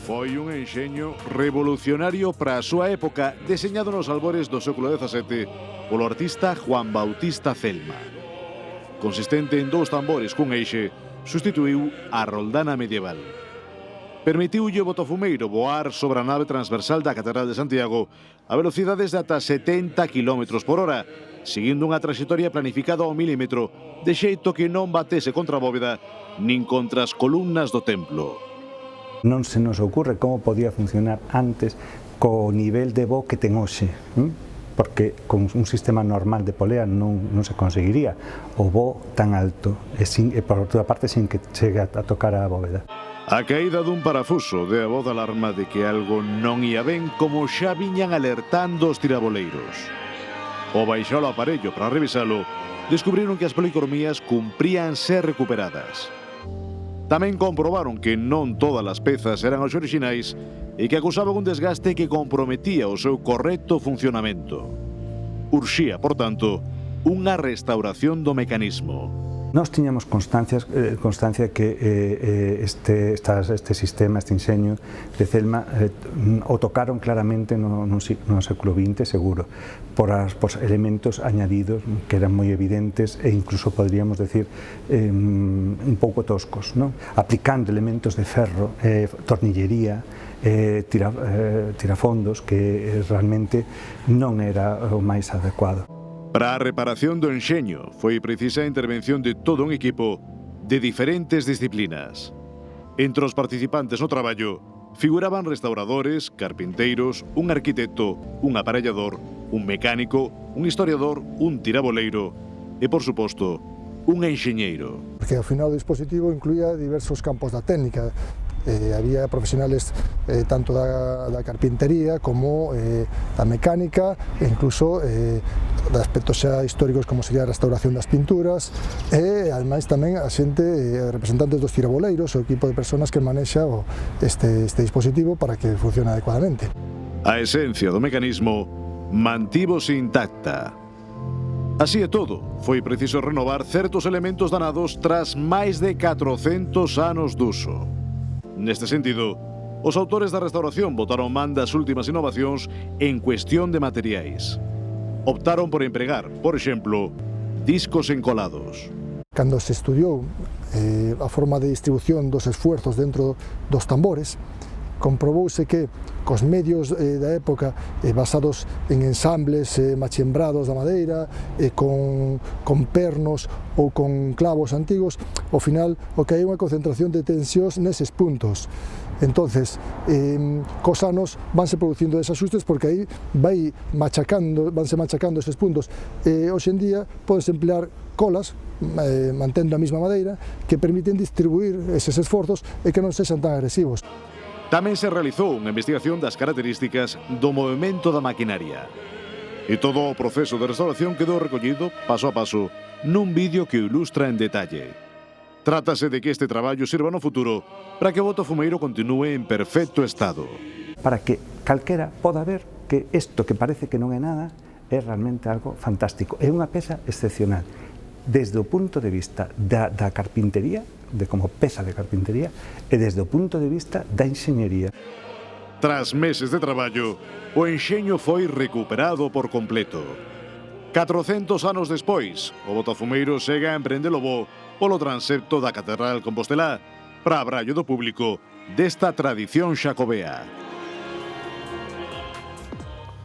foi un enxeño revolucionario para a súa época, deseñado nos albores do século XVII polo artista Juan Bautista Celma. Consistente en 2 tambores cun eixe, sustituiu a roldana medieval. Permitiulle o botafumeiro voar sobre a nave transversal da Catedral de Santiago a velocidades de ata 70 km por hora, seguindo unha traxectoria planificada ao milímetro, de xeito que non batese contra a bóveda nin contra as columnas do templo. Non se nos ocurre como podía funcionar antes co nivel de voo que ten hoxe, porque con un sistema normal de polea non se conseguiría o voo tan alto e por outra parte sin que chegue a tocar a bóveda. A caída dun parafuso de a voz de alarma de que algo non ia ben, como xa viñan alertando os tiraboleiros. Ao baixar o aparello para revisalo, descubriron que as policromías cumprían ser recuperadas. Tamén comprobaron que non todas as pezas eran os orixinais e que acusaban un desgaste que comprometía o seu correcto funcionamento. Urxía, por tanto, unha restauración do mecanismo. Nós tiñamos constancia que este sistema, este enxeño de Celma o tocaron claramente no século XX, seguro, por elementos añadidos que eran moi evidentes e incluso podríamos decir un pouco toscos, non? Aplicando elementos de ferro, tornillería, tirafondos, que realmente non era o máis adecuado. Para a reparación do enxeño foi precisa a intervención de todo un equipo de diferentes disciplinas. Entre os participantes no traballo figuraban restauradores, carpinteiros, un arquitecto, un aparellador, un mecánico, un historiador, un tiraboleiro e, por suposto, un enxeñeiro. Porque ao final o dispositivo incluía diversos campos da técnica. Había profesionales tanto da carpintería como da mecánica e incluso de aspectos xa históricos como sería a restauración das pinturas e ademais tamén a xente, representantes dos tiraboleiros, o equipo de personas que manexa este dispositivo para que funcione adecuadamente. A esencia do mecanismo mantívose intacta. Así é todo, foi preciso renovar certos elementos danados tras máis de 400 anos de uso. Neste sentido, os autores da restauración botaron man das últimas innovacións en cuestión de materiais. Optaron por empregar, por exemplo, discos encolados. Cando se estudiou a forma de distribución dos esfuerzos dentro dos tambores, comprobouse que cos medios da época basados en ensambles machembrados da madeira, con pernos ou con clavos antigos, ao final o que hai unha concentración de tensións neses puntos. Entonces, cos anos vanse producindo desaxustes porque aí vanse machacando eses puntos. Hoxe en día podes emplear colas, mantendo a mesma madeira, que permiten distribuir eses esforzos e que non sexan tan agresivos. Tamén se realizou unha investigación das características do movimento da maquinaria. E todo o proceso de restauración quedou recollido, paso a paso, nun vídeo que o ilustra en detalle. Trátase de que este traballo sirva no futuro para que o botafumeiro continúe en perfecto estado. Para que calquera poda ver que isto que parece que non é nada é realmente algo fantástico. É unha peza excepcional. Desde o punto de vista da carpintería, de como peza de carpintería, e desde o punto de vista da enxeñería. Tras meses de traballo, o enxeño foi recuperado por completo. 400 anos despois, o botafumeiro segue a emprender o voo polo transepto da Catedral Compostelá para abrallo do público desta tradición xacobea.